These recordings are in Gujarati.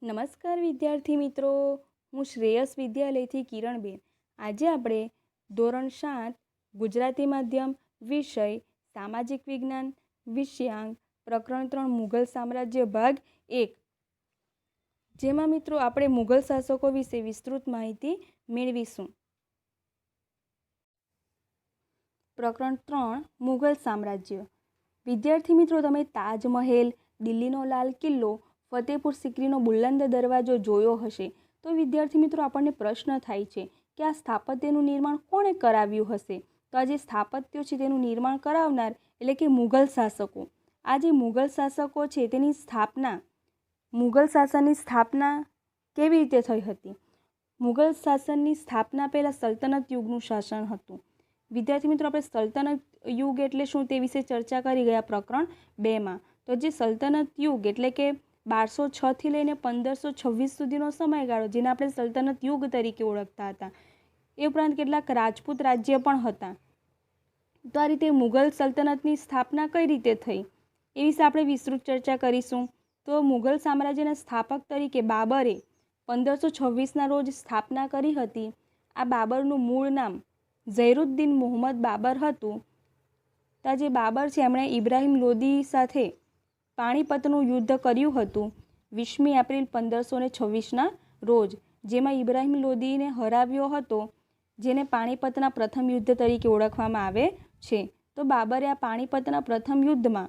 નમસ્કાર વિદ્યાર્થી મિત્રો, હું શ્રેયસ વિદ્યાલયથી કિરણબેન. આજે આપણે ધોરણ 7 ગુજરાતી માધ્યમ વિષય સામાજિક વિજ્ઞાન વિષયાંક પ્રકરણ 3 મુઘલ સામ્રાજ્ય ભાગ 1, જેમાં મિત્રો આપણે મુઘલ શાસકો વિશે વિસ્તૃત માહિતી મેળવીશું. પ્રકરણ 3 મુઘલ સામ્રાજ્ય. વિદ્યાર્થી મિત્રો, તમે તાજમહેલ, દિલ્હીનો લાલ કિલ્લો, ફતેહપુર સિક્રીનો બુલંદ દરવાજો જોયો હશે. તો વિદ્યાર્થી મિત્રો, આપણને પ્રશ્ન થાય છે કે આ સ્થાપત્યનું નિર્માણ કોણે કરાવ્યું હશે? તો આ જે સ્થાપત્યો છે તેનું નિર્માણ કરાવનાર એટલે કે મુઘલ શાસકો. આ જે મુઘલ શાસકો છે તેની સ્થાપના, મુઘલ શાસનની સ્થાપના કેવી રીતે થઈ હતી? મુઘલ શાસનની સ્થાપના પહેલાં સલ્તનત યુગનું શાસન હતું. વિદ્યાર્થી મિત્રો, આપણે સલ્તનત યુગ એટલે શું તે વિશે ચર્ચા કરી ગયા પ્રકરણ 2માં. તો જે સલ્તનત યુગ એટલે કે 1206 થી લઈને 1526 સુધીનો સમયગાળો, જેને આપણે સલ્તનત યુગ તરીકે ઓળખતા હતા. એ ઉપરાંત કેટલાક રાજપૂત રાજ્ય પણ હતા. તો આ રીતે મુઘલ સલ્તનતની સ્થાપના કઈ રીતે થઈ એ વિશે આપણે વિસ્તૃત ચર્ચા કરીશું. તો મુઘલ સામ્રાજ્યના સ્થાપક તરીકે બાબરે 1526ના રોજ સ્થાપના કરી હતી. આ બાબરનું મૂળ નામ ઝૈરુદ્દીન મુહમ્મદ બાબર હતું. તો આ જે બાબર છે એમણે ઇબ્રાહિમ લોદી સાથે પાણીપતનું યુદ્ધ કર્યું હતું 20મી એપ્રિલ 1526ના રોજ, જેમાં ઇબ્રાહિમ લોદીને હરાવ્યો હતો, જેને પાણીપતના પ્રથમ યુદ્ધ તરીકે ઓળખવામાં આવે છે. તો બાબરે આ પાણીપતના પ્રથમ યુદ્ધમાં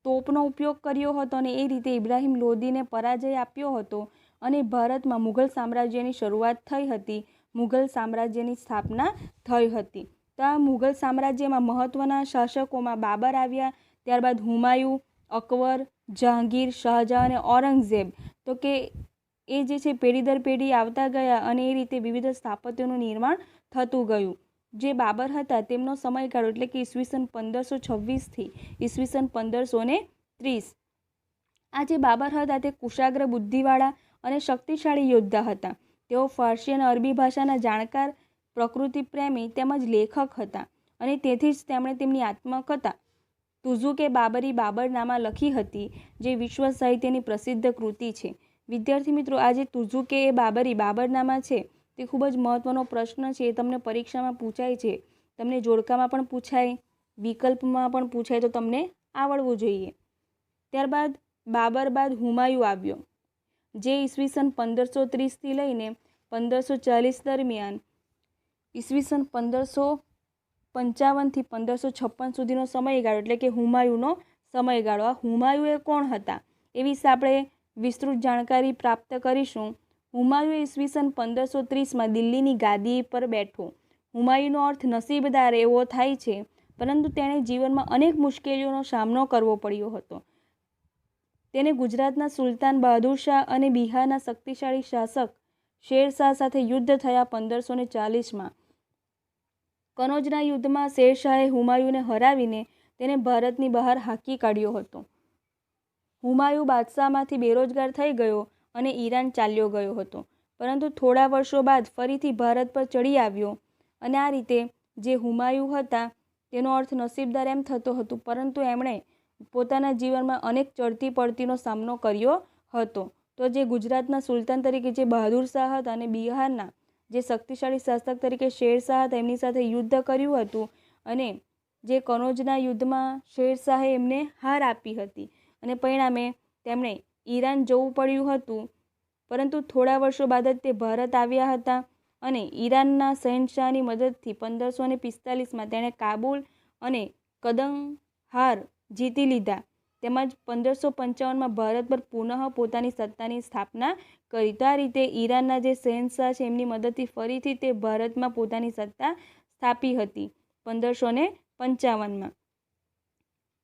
તોપનો ઉપયોગ કર્યો હતો અને એ રીતે ઇબ્રાહિમ લોદીને પરાજય આપ્યો હતો અને ભારતમાં મુઘલ સામ્રાજ્યની શરૂઆત થઈ હતી. મુઘલ સામ્રાજ્યની સ્થાપના થઈ હતી. તો આ મુઘલ સામ્રાજ્યમાં મહત્ત્વના શાસકોમાં બાબર આવ્યા, ત્યારબાદ હુમાયું, અકબર, જહાંગીર, શાહજહાં અને ઔરંગઝેબ. તો કે એ જે છે પેઢી દર પેઢી આવતા ગયા અને એ રીતે વિવિધ સ્થાપત્યોનું નિર્માણ થતું ગયું. જે બાબર હતા તેમનો સમયગાળો એટલે કે ઈસવીસન 1526થી ઈસવીસન 1530. આ જે બાબર હતા તે કુશાગ્ર બુદ્ધિવાળા અને શક્તિશાળી યોદ્ધા હતા. તેઓ ફારસી અને અરબી ભાષાના જાણકાર, પ્રકૃતિ પ્રેમી તેમજ લેખક હતા અને તેથી જ તેમણે તેમની આત્મકથા તુઝુકે બાબરી બાબરનામા લખી હતી, જે વિશ્વ સાહિત્યની પ્રસિદ્ધ કૃતિ છે. વિદ્યાર્થી મિત્રો, આ જે તુઝુકે બાબરી બાબરનામા છે તે ખૂબ જ મહત્ત્વનો પ્રશ્ન છે. એ તમને પરીક્ષામાં પૂછાય છે, તમને જોડકામાં પણ પૂછાય, વિકલ્પમાં પણ પૂછાય, તો તમને આવડવું જોઈએ. ત્યારબાદ બાબર બાદ હુમાયું આવ્યો, જે ઈસવીસન 1530થી લઈને 1540 દરમિયાન ઈસવીસન 1555થી 1556 સુધીનો સમયગાળો એટલે કે હુમાયુંનો સમયગાળો. આ હુમાયું એ કોણ હતા એ વિશે આપણે વિસ્તૃત જાણકારી પ્રાપ્ત કરીશું. હુમાયું ઈસવીસન 1530માં દિલ્હીની ગાદી પર બેઠો. હુમાયુંનો અર્થ નસીબદાર એવો થાય છે, પરંતુ તેણે જીવનમાં અનેક મુશ્કેલીઓનો સામનો કરવો પડ્યો હતો. તેને ગુજરાતના સુલતાન બહાદુર શાહ અને બિહારના શક્તિશાળી શાસક શેરશાહ સાથે યુદ્ધ થયા 1540માં. કનોજના યુદ્ધમાં શેરશાહે હુમાયુંને હરાવીને તેને ભારતની બહાર હાંકી કાઢ્યો હતો. હુમાયું બાદશાહમાંથી બેરોજગાર થઈ ગયો અને ઈરાન ચાલ્યો ગયો હતો, પરંતુ થોડા વર્ષો બાદ ફરીથી ભારત પર ચડી આવ્યો. અને આ રીતે જે હુમાયું હતા તેનો અર્થ નસીબદાર એમ થતો હતો, પરંતુ એમણે પોતાના જીવનમાં અનેક ચડતી પડતીનો સામનો કર્યો હતો. તો જે ગુજરાતના સુલતાન તરીકે જે બહાદુર શાહ હતા અને બિહારના જે શક્તિશાળી શાસક તરીકે શેરશાહ હતા એમની સાથે યુદ્ધ કર્યું હતું અને જે કનોજના યુદ્ધમાં શેરશાહે એમને હાર આપી હતી અને પરિણામે તેમણે ઈરાન જવું પડ્યું હતું. પરંતુ થોડા વર્ષો બાદ જ તે ભારત આવ્યા હતા અને ઈરાનના શહેનશાહની મદદથી 1545માં તેણે કાબુલ અને કંદહાર જીતી લીધા, તેમજ 1555માં ભારત પર પુનઃ પોતાની સત્તાની સ્થાપના કરી. તો આ રીતે ઈરાનના જે શહેનશાહ છે એમની મદદથી ફરીથી તે ભારતમાં પોતાની સત્તા સ્થાપી હતી 1555માં.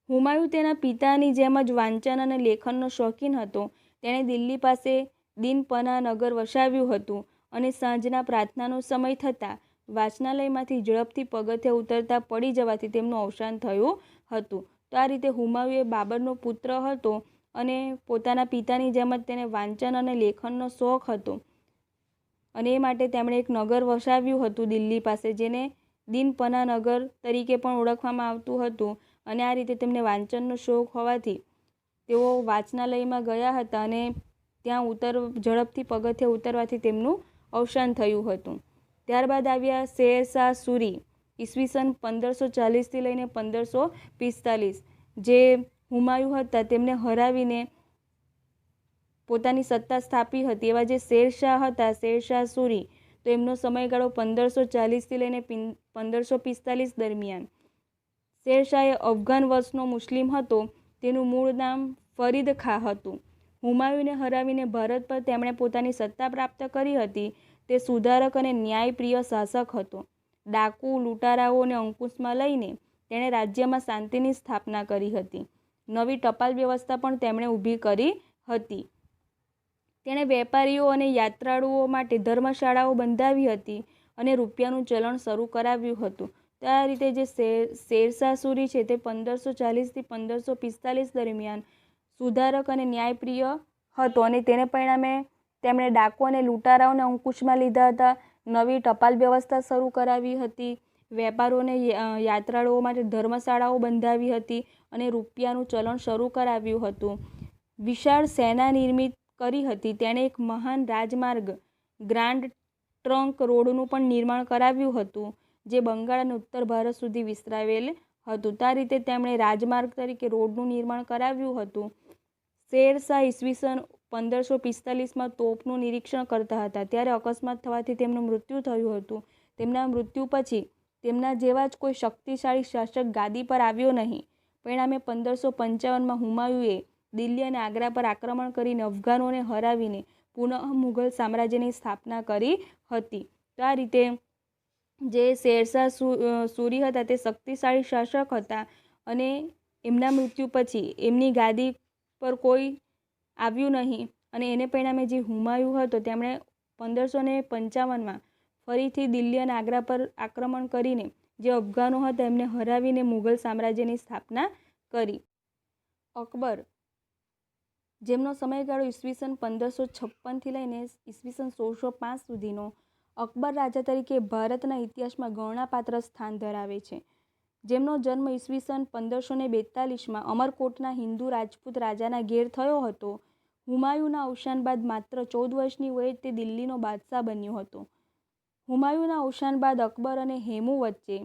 હુમાયું તેના પિતાની જેમ જ વાંચન અને લેખનનો શોખીન હતો. તેણે દિલ્હી પાસે દિનપના નગર વસાવ્યું હતું અને સાંજના પ્રાર્થનાનો સમય થતાં વાંચનાલયમાંથી ઝડપથી પગથિયાં ઉતરતા પડી જવાથી તેમનું અવસાન થયું હતું. તો આ રીતે હુમાયું એ બાબરનો પુત્ર હતો અને પોતાના પિતાની જેમ જ તેને વાંચન અને લેખનનો શોખ હતો અને એ માટે તેમણે એક નગર વસાવ્યું હતું દિલ્હી પાસે, જેને દિનપના નગર તરીકે પણ ઓળખવામાં આવતું હતું. અને આ રીતે તેમને વાંચનનો શોખ હોવાથી તેઓ વાંચનાલયમાં ગયા હતા અને ત્યાં ઝડપથી પગથિયાં ઉતરવાથી તેમનું અવસાન થયું હતું. ત્યારબાદ આવ્યા શેરશાહ સૂરી, ઈસવીસન 1540થી લઈને 1545, જે હુમાયું હતા તેમને હરાવીને પોતાની સત્તા સ્થાપી હતી. એવા જે શેરશાહ હતા, શેરશાહ સૂરી, તો એમનો સમયગાળો 1540થી લઈને 1545 દરમિયાન. શેરશાહ એ અફઘાન વંશનો મુસ્લિમ હતો. તેનું મૂળ નામ ફરીદ ખાં હતું. હુમાયુને હરાવીને ભારત પર તેમણે પોતાની સત્તા પ્રાપ્ત કરી હતી. તે સુધારક અને ન્યાયપ્રિય શાસક હતો. ડાકુ લૂંટારાઓને અંકુશમાં લઈને તેણે રાજ્યમાં શાંતિની સ્થાપના કરી હતી. નવી ટપાલ વ્યવસ્થા પણ તેમણે ઊભી કરી હતી. તેણે વેપારીઓ અને યાત્રાળુઓ માટે ધર્મશાળાઓ બંધાવી હતી અને રૂપિયાનું ચલણ શરૂ કરાવ્યું હતું. તો આ રીતે જે શેરશાહ સૂરી છે તે 1540થી 1545 દરમિયાન સુધારક અને ન્યાયપ્રિય હતો અને તેને પરિણામે તેમણે ડાકુ અને લૂંટારાઓને અંકુશમાં લીધા હતા. નવી ટપાલ વ્યવસ્થા શરૂ કરાવી હતી. વેપારીઓને યાત્રાળુઓ માટે ધર્મશાળાઓ બંધાવી હતી અને રૂપિયાનું ચલણ શરૂ કરાવ્યું હતું. વિશાળ સેના નિર્મિત કરી હતી. તેણે એક મહાન રાજમાર્ગ ગ્રાન્ડ ટ્રંક રોડનું પણ નિર્માણ કરાવ્યું હતું, જે બંગાળ અને ઉત્તર ભારત સુધી વિસ્તરાવેલ હતું. આ રીતે તેમણે રાજમાર્ગ તરીકે રોડનું નિર્માણ કરાવ્યું હતું. શેરશાહ ઈસવીસન 1545માં તોપનું નિરીક્ષણ કરતા હતા ત્યારે અકસ્માત થવાથી તેમનું મૃત્યુ થયું હતું. તેમના મૃત્યુ પછી તેમના જેવા જ કોઈ શક્તિશાળી શાસક ગાદી પર આવ્યો નહીં. પરિણામે 1555માં હુમાયુએ દિલ્હી અને આગ્રા પર આક્રમણ કરીને અફઘાનોને હરાવીને પુનઃ મુઘલ સામ્રાજ્યની સ્થાપના કરી હતી. તો આ રીતે જે શેરશાહ સૂરી હતા તે શક્તિશાળી શાસક હતા અને એમના મૃત્યુ પછી એમની ગાદી પર કોઈ આવ્યું નહીં અને એને પરિણામે જે હુમાયું હતો તેમણે 1555માં ફરીથી દિલ્હી અને આગ્રા પર આક્રમણ કરીને જે અફઘાનો હતા એમને હરાવીને મુઘલ સામ્રાજ્યની સ્થાપના કરી. અકબર, જેમનો સમયગાળો ઈસવીસન 1556થી લઈને ઈસવીસન 1605 સુધીનો, અકબર રાજા તરીકે ભારતના ઇતિહાસમાં ગણનાપાત્ર સ્થાન ધરાવે છે. જેમનો જન્મ ઈસવીસન 1542માં અમરકોટના હિન્દુ રાજપૂત રાજાના ઘેર થયો હતો. હુમાયુના અવસાન બાદ માત્ર 14 વર્ષની વયે તે દિલ્હીનો બાદશાહ બન્યો હતો. હુમાયુના અવસાન બાદ અકબર અને હેમુ વચ્ચે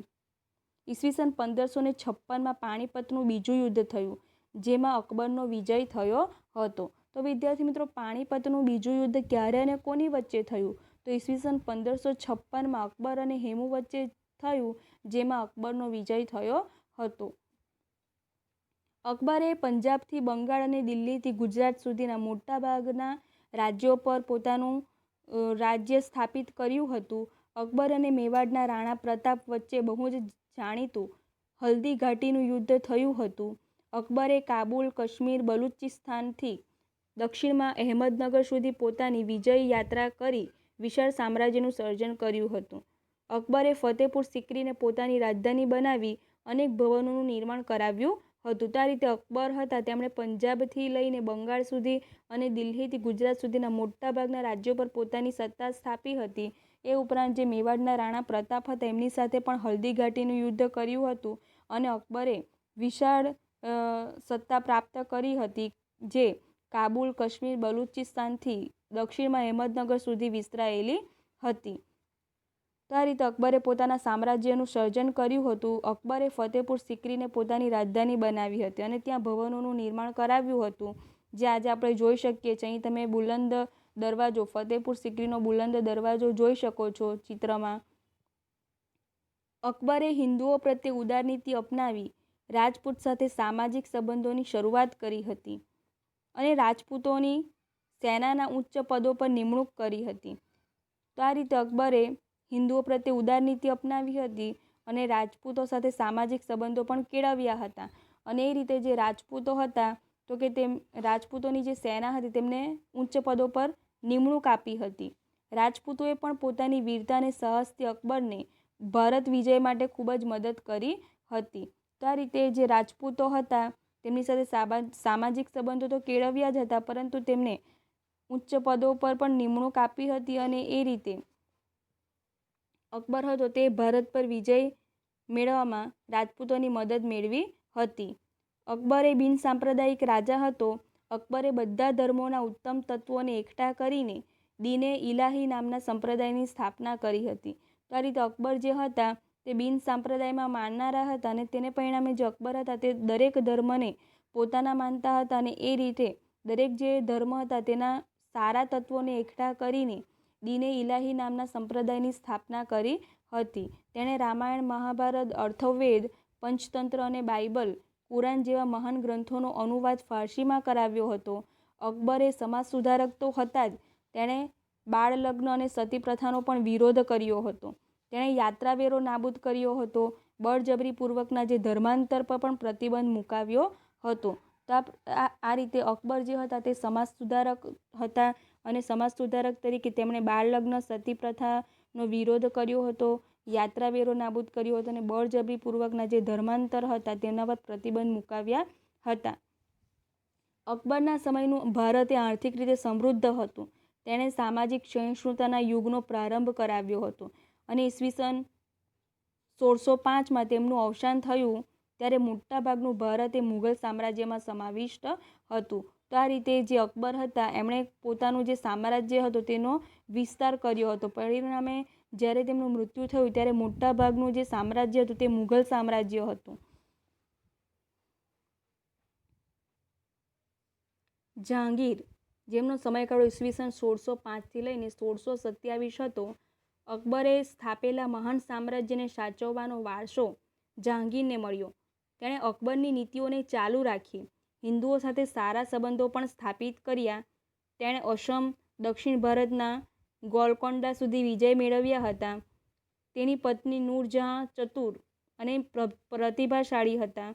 ઈસવીસન 1556માં પાણીપતનું બીજું યુદ્ધ થયું, જેમાં અકબરનો વિજય થયો હતો. તો વિદ્યાર્થી મિત્રો, પાણીપતનું બીજું યુદ્ધ ક્યારે અને કોની વચ્ચે થયું? તો ઈસવીસન 1556માં અકબર અને હેમુ વચ્ચે થયું, જેમાં અકબરનો વિજય થયો હતો. અકબરે પંજાબથી બંગાળ અને દિલ્હીથી ગુજરાત સુધીના મોટાભાગના રાજ્યો પર પોતાનું રાજ્ય સ્થાપિત કર્યું હતું. અકબર અને મેવાડના રાણા પ્રતાપ વચ્ચે બહુ જ જાણીતું હલ્દી ઘાટીનું યુદ્ધ થયું હતું. અકબરે કાબુલ, કાશ્મીર, બલુચિસ્તાનથી દક્ષિણમાં અહેમદનગર સુધી પોતાની વિજય યાત્રા કરી વિશાળ સામ્રાજ્યનું સર્જન કર્યું હતું. અકબરે ફતેપુર સિક્રીને પોતાની રાજધાની બનાવી અનેક ભવનોનું નિર્માણ કરાવ્યું હતું. આ રીતે અકબર હતા તેમણે પંજાબથી લઈને બંગાળ સુધી અને દિલ્હીથી ગુજરાત સુધીના મોટાભાગના રાજ્યો પર પોતાની સત્તા સ્થાપી હતી. એ ઉપરાંત જે મેવાડના રાણા પ્રતાપ હતા એમની સાથે પણ હલ્દી ઘાટીનું યુદ્ધ કર્યું હતું અને અકબરે વિશાળ સત્તા પ્રાપ્ત કરી હતી, જે કાબુલ, કાશ્મીર, બલુચિસ્તાનથી દક્ષિણમાં અહેમદનગર સુધી વિસ્તરાયેલી હતી. તો આ રીતે અકબરે પોતાના સામ્રાજ્યનું સર્જન કર્યું હતું. અકબરે ફતેપુર સિક્રીને પોતાની રાજધાની બનાવી હતી અને ત્યાં ભવનોનું નિર્માણ કરાવ્યું હતું, જે આજે આપણે જોઈ શકીએ છીએ. અહીં તમે બુલંદ દરવાજો, ફતેપુર સિક્રીનો બુલંદ દરવાજો જોઈ શકો છો ચિત્રમાં. અકબરે હિન્દુઓ પ્રત્યે ઉદાર નીતિ અપનાવી રાજપૂત સાથે સામાજિક સંબંધોની શરૂઆત કરી હતી અને રાજપૂતોની સેનાના ઉચ્ચ પદો પર નિમણૂક કરી હતી. તો આ રીતે અકબરે હિન્દુઓ પ્રત્યે ઉદાર નીતિ અપનાવી હતી અને રાજપૂતો સાથે સામાજિક સંબંધો પણ કેળવ્યા હતા. અને એ રીતે જે રાજપૂતો હતા તો કે રાજપૂતોની જે સેના હતી તેમને ઉચ્ચ પદો પર નિમણૂક આપી હતી. રાજપૂતોએ પણ પોતાની વીરતા અને સાહસથી અકબરને ભારત વિજય માટે ખૂબ જ મદદ કરી હતી. તો આ રીતે જે રાજપૂતો હતા તેમની સાથે સામાજિક સંબંધો તો કેળવ્યા જ હતા, પરંતુ તેમને ઉચ્ચ પદો પર પણ નિમણૂક આપી હતી અને એ રીતે અકબર હતો તે ભારત પર વિજય મેળવવામાં રાજપૂતોની મદદ મેળવી હતી. અકબર એ બિનસાંપ્રદાયિક રાજા હતો અકબરે બધા ધર્મોના ઉત્તમ તત્વોને એકઠા કરીને દીને ઇલાહી નામના સંપ્રદાયની સ્થાપના કરી હતી. તો આ રીતે અકબર જે હતા તે બિન સંપ્રદાયમાં માનનારા હતા અને તેને પરિણામે જે અકબર હતા તે દરેક ધર્મને પોતાના માનતા હતા અને એ રીતે દરેક જે ધર્મ હતા તેના સારા તત્વોને એકઠા કરીને દીને ઇલાહી નામના સંપ્રદાયની સ્થાપના કરી હતી. તેણે રામાયણ, મહાભારત, અથર્વવેદ, પંચતંત્ર અને બાઇબલ, કુરાન જેવા મહાન ગ્રંથોનો અનુવાદ ફારસીમાં કરાવ્યો હતો. અકબરે સમાજ સુધારક તો હતા જ, તેણે બાળ લગ્ન અને સતી પ્રથાનો પણ વિરોધ કર્યો હતો. તેણે યાત્રાવેરો નાબૂદ કર્યો હતો. બળજબરીપૂર્વકના જે ધર્માંતર પર પણ પ્રતિબંધ મુકાવ્યો હતો. તો આ રીતે અકબર જે હતા તે સમાજ સુધારક હતા અને સમાજ સુધારક તરીકે તેમણે બાળ લગ્ન, સતી પ્રથાનો વિરોધ કર્યો હતો, યાત્રાવેરો નાબૂદ કર્યો હતો અને બળજબરીપૂર્વકના જે ધર્માંતર હતા તેના પર પ્રતિબંધ મુકાવ્યા હતા. અકબરના સમયનું ભારત એ આર્થિક રીતે સમૃદ્ધ હતું. તેણે સામાજિક સહિષ્ણુતાના યુગનો પ્રારંભ કરાવ્યો હતો અને ઈસવીસન 1605માં તેમનું અવસાન થયું ત્યારે મોટાભાગનું ભારત એ મુઘલ સામ્રાજ્યમાં સમાવિષ્ટ હતું. તો આ રીતે જે અકબર હતા એમણે પોતાનું જે સામ્રાજ્ય હતું તેનો વિસ્તાર કર્યો હતો. પરિણામે જ્યારે તેમનું મૃત્યુ થયું ત્યારે મોટાભાગનું જે સામ્રાજ્ય હતું તે મુઘલ સામ્રાજ્ય હતું. જહાંગીર, જેમનો સમયગાળો ઈસવીસન 1605થી લઈને 1627 હતો, અકબરે સ્થાપેલા મહાન સામ્રાજ્યને સાચવવાનો વારસો જહાંગીરને મળ્યો. તેણે અકબરની નીતિઓને ચાલુ રાખી, હિન્દુઓ સાથે સારા સંબંધો પણ સ્થાપિત કર્યા. તેણે અસમ, દક્ષિણ ભારતના ગોલકોન્ડા સુધી વિજય મેળવ્યા હતા. તેની પત્ની નૂરજહાં ચતુર અને પ્રતિભાશાળી હતા.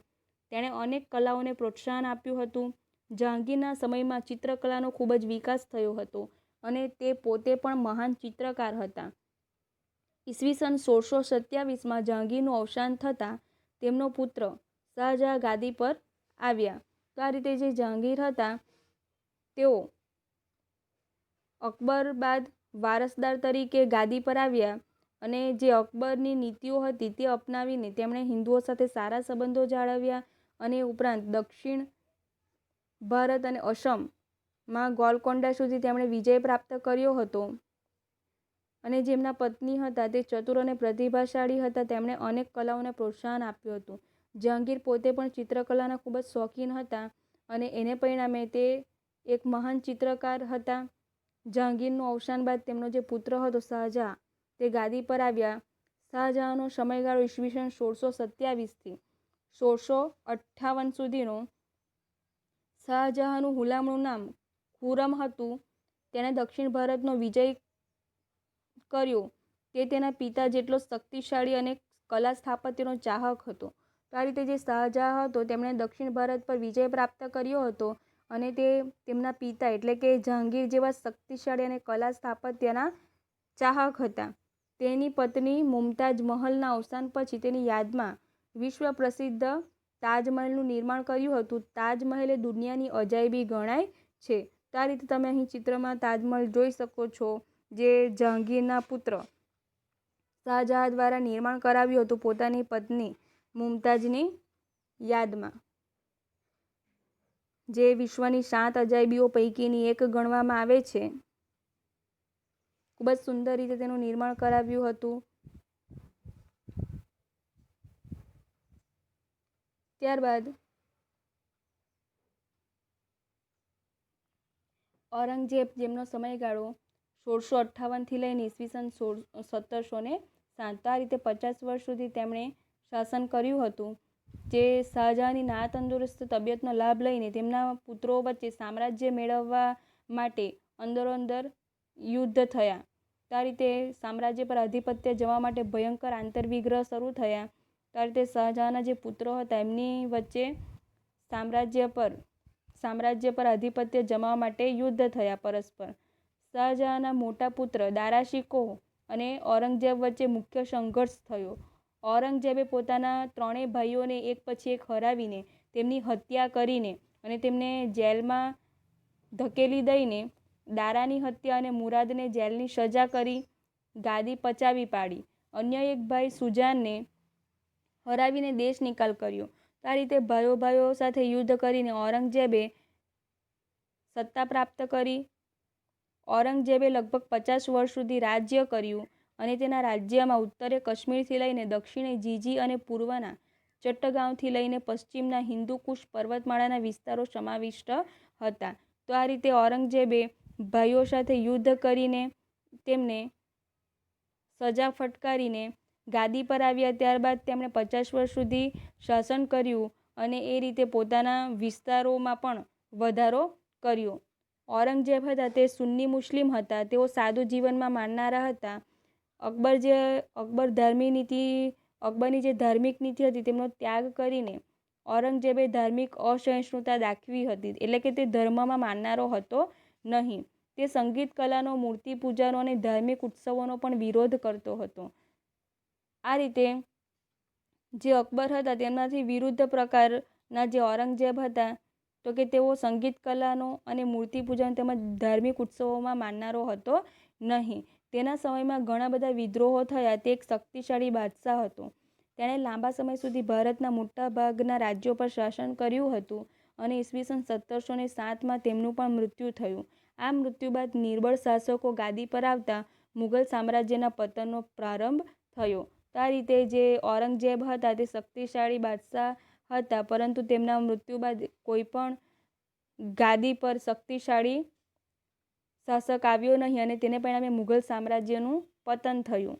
તેણે અનેક કલાઓને પ્રોત્સાહન આપ્યું હતું. જહાંગીરના સમયમાં ચિત્રકલાનો ખૂબ જ વિકાસ થયો હતો અને તે પોતે પણ મહાન ચિત્રકાર હતા. ઈસવીસન 1627માં જહાંગીરનું અવસાન થતાં તેમનો પુત્ર શાહજહાં ગાદી પર આવ્યા. તો આ રીતે જે જહાંગીર હતા તેઓ અકબર બાદ વારસદાર તરીકે ગાદી પર આવ્યા અને જે અકબરની નીતિઓ હતી તે અપનાવીને તેમણે હિન્દુઓ સાથે સારા સંબંધો જાળવ્યા અને ઉપરાંત દક્ષિણ ભારત અને અસમમાં ગોલકોન્ડા સુધી તેમણે વિજય પ્રાપ્ત કર્યો હતો. અને જેમના પત્ની હતા તે ચતુર અને પ્રતિભાશાળી હતા. તેમણે અનેક કલાઓને પ્રોત્સાહન આપ્યું હતું. જહાંગીર પોતે પણ ચિત્રકલાના ખૂબ જ શોખીન હતા અને એને પરિણામે તે એક મહાન ચિત્રકાર હતા. જહાંગીરનું અવસાન બાદ તેમનો જે પુત્ર હતો શાહજહાં તે ગાદી પર આવ્યા. શાહજહાંનો સમયગાળો ઈસવીસન 1627થી 1658 સુધીનો. શાહજહાંનું હુલામણું નામ ખુરમ હતું. તેણે દક્ષિણ ભારતનો વિજય કર્યો. તે તેના પિતા જેટલો શક્તિશાળી અને કલા સ્થાપત્યનો ચાહક હતો. તો આ રીતે જે શાહજહાં હતો તેમણે દક્ષિણ ભારત પર વિજય પ્રાપ્ત કર્યો હતો અને તે તેમના પિતા એટલે કે જહાંગીર જેવા શક્તિશાળી અને કલા સ્થાપત્યના ચાહક હતા. તેની પત્ની મુમતાજ મહલના અવસાન પછી તેની યાદમાં વિશ્વ પ્રસિદ્ધ તાજમહેલનું નિર્માણ કર્યું હતું. તાજમહેલ એ દુનિયાની અજાયબી ગણાય છે. તો આ રીતે તમે અહીં ચિત્રમાં તાજમહેલ જોઈ શકો છો જે જહાંગીરના પુત્ર શાહજહાં દ્વારા નિર્માણ કરાવ્યું હતું પોતાની પત્ની મુમતાજની યાદમાં, જે વિશ્વની 7 અજાયબીઓ પૈકીની એક ગણવામાં આવે છે. ખૂબ જ સુંદર રીતે તેનું નિર્માણ કરાવ્યું હતું. ત્યારબાદ ઔરંગઝેબ, જેમનો સમયગાળો 1658થી લઈને ઈસવીસન 1707. આ રીતે 50 વર્ષ સુધી તેમણે શાસન કર્યું હતું. જે શાહજહાંની નાતંદુરસ્ત તબિયતનો લાભ લઈને તેમના પુત્રો વચ્ચે સામ્રાજ્ય મેળવવા માટે અંદરોઅંદર યુદ્ધ થયા. આ રીતે સામ્રાજ્ય પર આધિપત્ય જવા માટે ભયંકર આંતરવિગ્રહ શરૂ થયા. આ રીતે શાહજહાંના જે પુત્રો હતા એમની વચ્ચે સામ્રાજ્ય પર આધિપત્ય જમાવવા માટે યુદ્ધ થયા પરસ્પર. શાહજહાંના મોટા પુત્ર દારાશિકોહ અને ઔરંગઝેબ વચ્ચે મુખ્ય સંઘર્ષ થયો. ઔરંગઝેબે પોતાના ત્રણેય ભાઈઓને એક પછી એક હરાવીને તેમની હત્યા કરીને અને તેમને જેલમાં ધકેલી દઈને દારાની હત્યા અને મુરાદને જેલની સજા કરી ગાદી પચાવી પાડી. અન્ય એક ભાઈ સુજાનને હરાવીને દેશ નિકાલ કર્યો. આ રીતે ભાઈઓ સાથે યુદ્ધ કરીને ઔરંગઝેબે સત્તા પ્રાપ્ત કરી. ઔરંગઝેબે લગભગ 50 વર્ષ સુધી રાજ્ય કર્યું અને તેના રાજ્યમાં ઉત્તરે કાશ્મીરથી લઈને દક્ષિણે જીજી અને પૂર્વના ચટ્ટગાંવથી લઈને પશ્ચિમના હિન્દુકુશ પર્વતમાળાના વિસ્તારો સમાવિષ્ટ હતા. તો આ રીતે ઔરંગઝેબે ભાઈઓ સાથે યુદ્ધ કરીને તેમને સજા ફટકારીને ગાદી પર આવ્યા. ત્યારબાદ તેમણે 50 વર્ષ સુધી શાસન કર્યું અને એ રીતે પોતાના વિસ્તારોમાં પણ વધારો કર્યો. ઔરંગઝેબ હતા તે સુન્ની મુસ્લિમ હતા. તેઓ સાદું જીવનમાં માનનારા હતા. અકબરની જે ધાર્મિક નીતિ હતી તેમનો ત્યાગ કરીને ઔરંગઝેબે ધાર્મિક અસહિષ્ણુતા દાખવી હતી. એટલે કે તે ધર્મમાં માનનારો હતો નહીં. તે સંગીત કલાનો, મૂર્તિ પૂજાનો અને ધાર્મિક ઉત્સવોનો પણ વિરોધ કરતો હતો. આ રીતે જે અકબર હતા તેમનાથી વિરુદ્ધ પ્રકારના જે ઔરંગઝેબ હતા તો કે તેઓ સંગીત કલાનો અને મૂર્તિ પૂજન તેમજ ધાર્મિક ઉત્સવોમાં માનનારો હતો નહીં. તેના સમયમાં ઘણા બધા વિદ્રોહો થયા. તે એક શક્તિશાળી બાદશાહ હતો. તેણે લાંબા સમય સુધી ભારતના મોટા ભાગના રાજ્યો પર શાસન કર્યું હતું અને ઈસવીસન 1707માં તેમનું પણ મૃત્યુ થયું. આ મૃત્યુ બાદ નિર્બળ શાસકો ગાદી પર આવતા મુઘલ સામ્રાજ્યના પતનનો પ્રારંભ થયો. આ રીતે જે ઔરંગઝેબ હતા તે શક્તિશાળી બાદશાહ હતા, પરંતુ તેમના મૃત્યુ બાદ કોઈ પણ ગાદી પર શક્તિશાળી શાસક આવ્યો નહીં અને તેને પરિણામે મુઘલ સામ્રાજ્યનું પતન થયું.